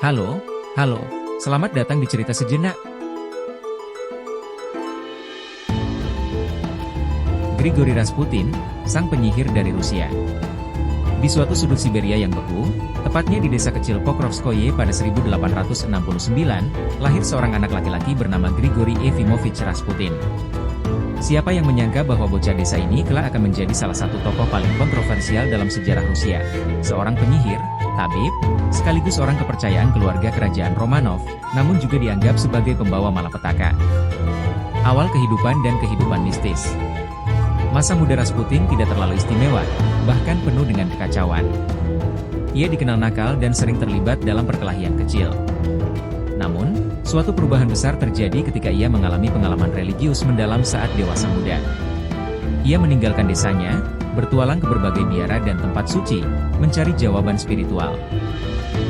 Halo, halo, selamat datang di cerita sejenak. Grigori Rasputin, sang penyihir dari Rusia. Di suatu sudut Siberia yang beku, tepatnya di desa kecil Pokrovskoye pada 1869, lahir seorang anak laki-laki bernama Grigori Efimovich Rasputin. Siapa yang menyangka bahwa bocah desa ini kelak akan menjadi salah satu tokoh paling kontroversial dalam sejarah Rusia, seorang penyihir, tabib, sekaligus orang kepercayaan keluarga kerajaan Romanov, namun juga dianggap sebagai pembawa malapetaka. Awal kehidupan dan kehidupan mistis. Masa muda Rasputin tidak terlalu istimewa, bahkan penuh dengan kekacauan. Ia dikenal nakal dan sering terlibat dalam perkelahian kecil. Namun, suatu perubahan besar terjadi ketika ia mengalami pengalaman religius mendalam saat dewasa muda. Ia meninggalkan desanya, bertualang ke berbagai biara dan tempat suci, mencari jawaban spiritual.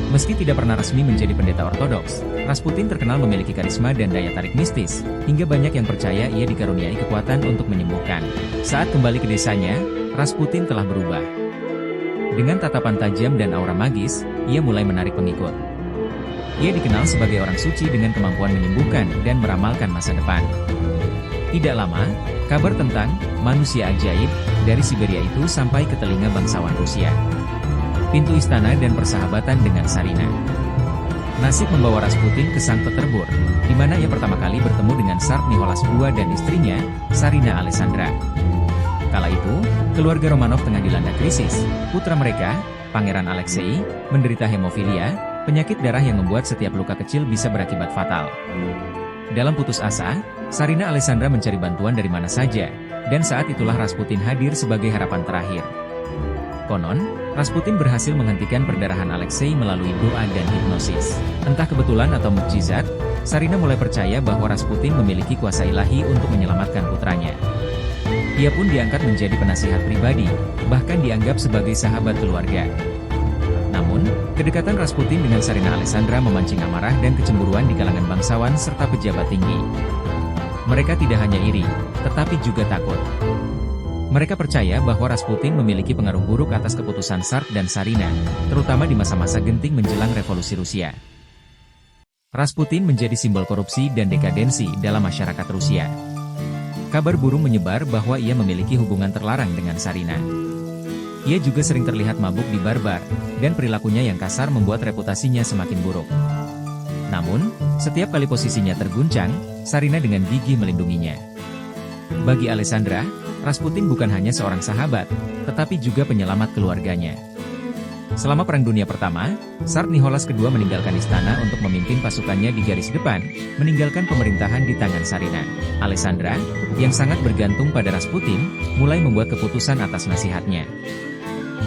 Meski tidak pernah resmi menjadi pendeta ortodoks, Rasputin terkenal memiliki karisma dan daya tarik mistis, hingga banyak yang percaya ia dikaruniai kekuatan untuk menyembuhkan. Saat kembali ke desanya, Rasputin telah berubah. Dengan tatapan tajam dan aura magis, ia mulai menarik pengikut. Ia dikenal sebagai orang suci dengan kemampuan menyembuhkan dan meramalkan masa depan. Tidak lama, kabar tentang manusia ajaib dari Siberia itu sampai ke telinga bangsawan Rusia. Pintu istana dan persahabatan dengan Tsarina. Nasib membawa Rasputin ke Sankt Petersburg, di mana ia pertama kali bertemu dengan Tsar Nicholas II dan istrinya, Tsarina Alexandra. Kala itu, keluarga Romanov tengah dilanda krisis. Putra mereka, Pangeran Alexei, menderita hemofilia, penyakit darah yang membuat setiap luka kecil bisa berakibat fatal. Dalam putus asa, Tsarina Alexandra mencari bantuan dari mana saja, dan saat itulah Rasputin hadir sebagai harapan terakhir. Konon, Rasputin berhasil menghentikan perdarahan Alexei melalui doa dan hipnosis. Entah kebetulan atau mukjizat, Tsarina mulai percaya bahwa Rasputin memiliki kuasa ilahi untuk menyelamatkan putranya. Ia pun diangkat menjadi penasihat pribadi, bahkan dianggap sebagai sahabat keluarga. Namun, kedekatan Rasputin dengan Tsarina Alexandra memancing amarah dan kecemburuan di kalangan bangsawan serta pejabat tinggi. Mereka tidak hanya iri, tetapi juga takut. Mereka percaya bahwa Rasputin memiliki pengaruh buruk atas keputusan Tsar dan Tsarina, terutama di masa-masa genting menjelang revolusi Rusia. Rasputin menjadi simbol korupsi dan dekadensi dalam masyarakat Rusia. Kabar burung menyebar bahwa ia memiliki hubungan terlarang dengan Tsarina. Ia juga sering terlihat mabuk di bar-bar, dan perilakunya yang kasar membuat reputasinya semakin buruk. Namun, setiap kali posisinya terguncang, Tsarina dengan gigih melindunginya. Bagi Alexandra, Rasputin bukan hanya seorang sahabat, tetapi juga penyelamat keluarganya. Selama Perang Dunia Pertama, Tsar Nicholas II meninggalkan istana untuk memimpin pasukannya di garis depan, meninggalkan pemerintahan di tangan Tsarina. Alexandra, yang sangat bergantung pada Rasputin, mulai membuat keputusan atas nasihatnya.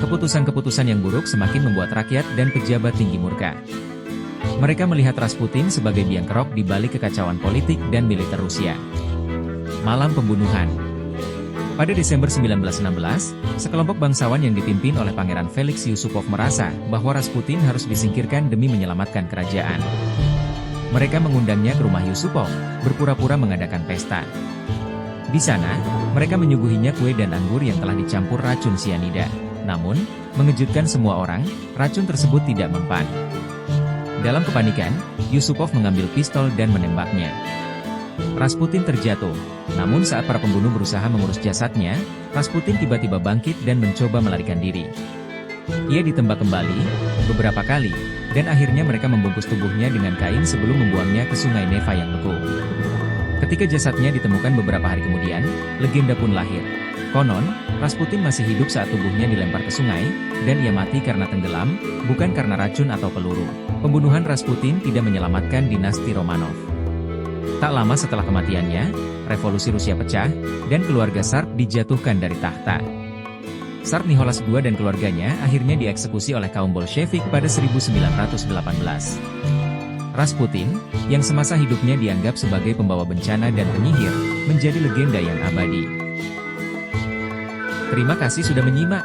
Keputusan-keputusan yang buruk semakin membuat rakyat dan pejabat tinggi murka. Mereka melihat Rasputin sebagai biang kerok di balik kekacauan politik dan militer Rusia. Malam pembunuhan. Pada Desember 1916, sekelompok bangsawan yang dipimpin oleh Pangeran Felix Yusupov merasa bahwa Rasputin harus disingkirkan demi menyelamatkan kerajaan. Mereka mengundangnya ke rumah Yusupov, berpura-pura mengadakan pesta. Di sana, mereka menyuguhinya kue dan anggur yang telah dicampur racun sianida. Namun, mengejutkan semua orang, racun tersebut tidak mempan. Dalam kepanikan, Yusupov mengambil pistol dan menembaknya. Rasputin terjatuh, namun saat para pembunuh berusaha mengurus jasadnya, Rasputin tiba-tiba bangkit dan mencoba melarikan diri. Ia ditembak kembali, beberapa kali, dan akhirnya mereka membungkus tubuhnya dengan kain sebelum membuangnya ke sungai Neva yang beku. Ketika jasadnya ditemukan beberapa hari kemudian, legenda pun lahir. Konon, Rasputin masih hidup saat tubuhnya dilempar ke sungai, dan ia mati karena tenggelam, bukan karena racun atau peluru. Pembunuhan Rasputin tidak menyelamatkan dinasti Romanov. Tak lama setelah kematiannya, revolusi Rusia pecah, dan keluarga Tsar dijatuhkan dari tahta. Tsar Nicholas II dan keluarganya akhirnya dieksekusi oleh kaum Bolshevik pada 1918. Rasputin, yang semasa hidupnya dianggap sebagai pembawa bencana dan penyihir, menjadi legenda yang abadi. Terima kasih sudah menyimak.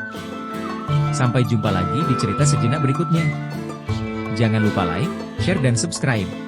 Sampai jumpa lagi di cerita sejenak berikutnya. Jangan lupa like, share dan subscribe.